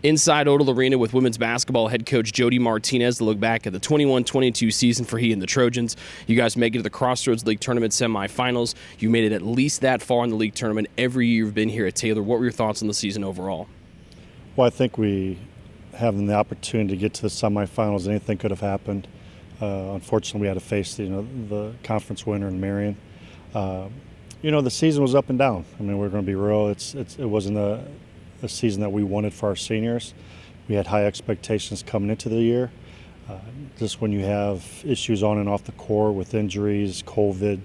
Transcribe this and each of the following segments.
Inside Odell Arena with women's basketball head coach Jody Martinez to look back at the 21-22 season for he and the Trojans. You guys make it to the Crossroads League Tournament semifinals. You made it at least that far in the league tournament every year you've been here at Taylor. What were your thoughts on the season overall? Well, I think we having the opportunity to get to the semifinals, anything could have happened. Unfortunately, we had to face the conference winner in Marion. The season was up and down. I mean, we're going to be real. It wasn't a season that we wanted for our seniors. We had high expectations coming into the year. Just when you have issues on and off the court with injuries, COVID,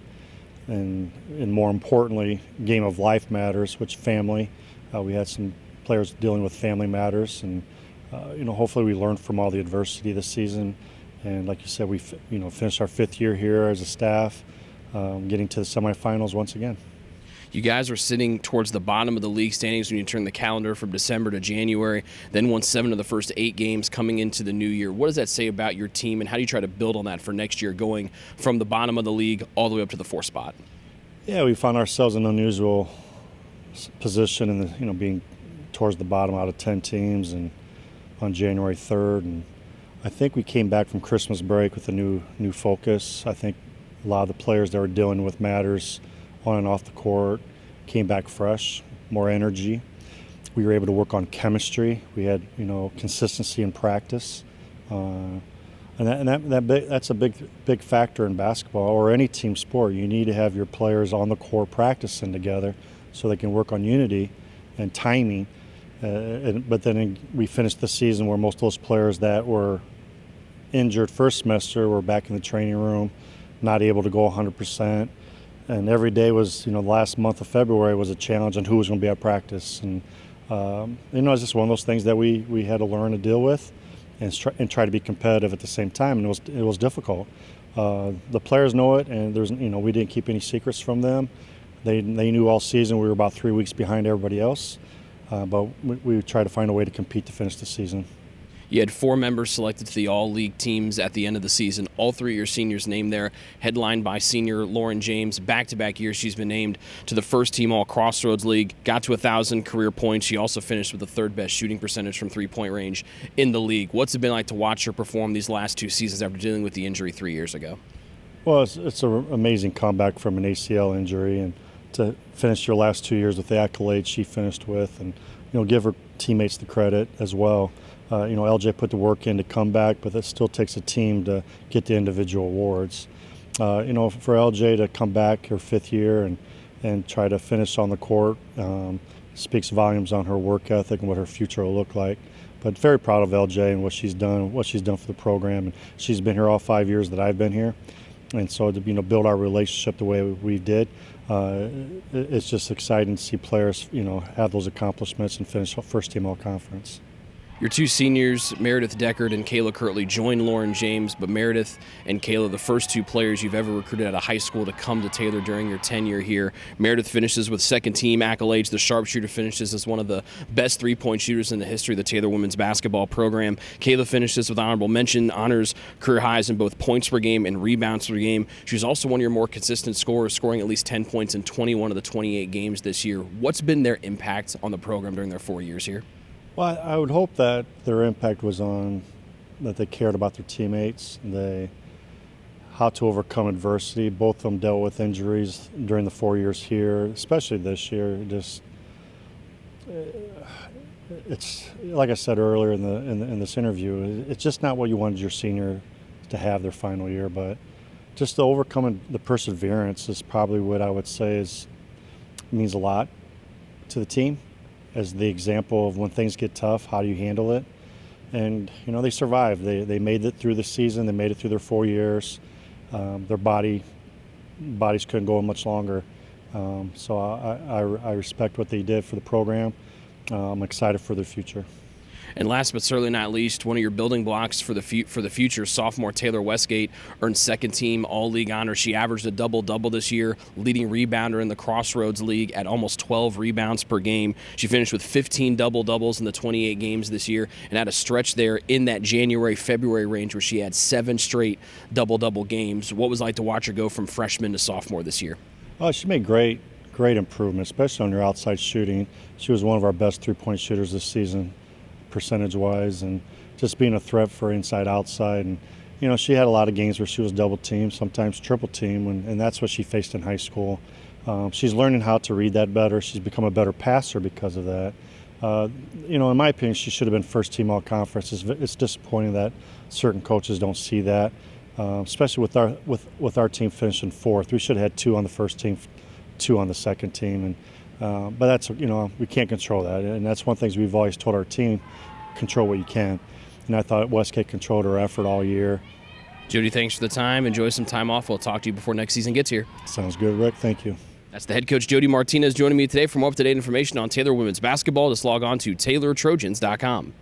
and more importantly, game of life matters, which family. We had some players dealing with family matters, and hopefully we learned from all the adversity this season. And like you said, we finished our 5th year here as a staff, getting to the semifinals once again. You guys are sitting towards the bottom of the league standings when you turn the calendar from December to January, then won 7 of the first 8 games coming into the new year. What does that say about your team, and how do you try to build on that for next year, going from the bottom of the league all the way up to the 4th spot? Yeah, we found ourselves in an unusual position in being towards the bottom out of 10 teams and on January 3rd. And I think we came back from Christmas break with a new focus. I think a lot of the players that were dealing with matters on and off the court came back fresh, more energy. We were able to work on chemistry. We had consistency in practice, and that's a big factor in basketball or any team sport. You need to have your players on the court practicing together so they can work on unity and timing. But then we finished the season where most of those players that were injured first semester were back in the training room, not able to go 100%. And every day was, the last month of February was a challenge on who was going to be at practice. And, it's just one of those things that we had to learn to deal with and try to be competitive at the same time. And it was difficult. The players know it, and we didn't keep any secrets from them. They knew all season we were about 3 weeks behind everybody else. But we tried to find a way to compete to finish the season. You had 4 members selected to the all-league teams at the end of the season. All 3 of your seniors named there, headlined by senior Lauren James. Back-to-back years she's been named to the first team All-Crossroads League, got to 1,000 career points. She also finished with the 3rd-best shooting percentage from three-point range in the league. What's it been like to watch her perform these last 2 seasons after dealing with the injury 3 years ago? Well, it's an amazing comeback from an ACL injury, and to finish your last 2 years with the accolades she finished with, and give her teammates the credit as well. LJ put the work in to come back, but it still takes a team to get the individual awards. For LJ to come back her 5th year and try to finish on the court speaks volumes on her work ethic and what her future will look like. But very proud of LJ and what she's done for the program. And she's been here all 5 years that I've been here. And so to build our relationship the way we did, it's just exciting to see players have those accomplishments and finish first team all conference. Your 2 seniors, Meredith Deckard and Kayla Kirtley, joined Lauren James, but Meredith and Kayla, the first 2 players you've ever recruited out of high school to come to Taylor during your tenure here. Meredith finishes with 2nd team accolades. The sharpshooter finishes as one of the best 3-point shooters in the history of the Taylor women's basketball program. Kayla finishes with honorable mention, honors career highs in both points per game and rebounds per game. She was also one of your more consistent scorers, scoring at least 10 points in 21 of the 28 games this year. What's been their impact on the program during their 4 years here? Well, I would hope that their impact was that they cared about their teammates, how to overcome adversity. Both of them dealt with injuries during the 4 years here, especially this year. It's like I said earlier in this interview, it's just not what you wanted your senior to have their final year, but just to overcome the perseverance is probably what I would say means a lot to the team. As the example of when things get tough, how do you handle it? And they survived. They made it through the season. They made it through their 4 years. Their bodies couldn't go much longer. So I respect what they did for the program. I'm excited for their future. And last but certainly not least, one of your building blocks for the future, sophomore Taylor Westgate earned 2nd team all-league honor. She averaged a double-double this year, leading rebounder in the Crossroads League at almost 12 rebounds per game. She finished with 15 double-doubles in the 28 games this year and had a stretch there in that January-February range where she had 7 straight double-double games. What was it like to watch her go from freshman to sophomore this year? Oh, she made great improvement, especially on her outside shooting. She was one of our best 3-point shooters this season. percentage-wise, and just being a threat for inside-outside. And she had a lot of games where she was double teamed, sometimes triple teamed, and that's what she faced in high school. She's learning how to read that better. She's become a better passer because of that. In my opinion, she should have been first team all conference. It's disappointing that certain coaches don't see that, especially with our team finishing fourth. We should have had 2 on the first team, 2 on the second team, but that's we can't control that, and that's one of the things we've always told our team: control what you can. And I thought Westgate controlled her effort all year. Jody, thanks for the time. Enjoy some time off. We'll talk to you before next season gets here. Sounds good, Rick. Thank you. That's the head coach, Jody Martinez, joining me today. For more up-to-date information on Taylor women's basketball, just log on to TaylorTrojans.com.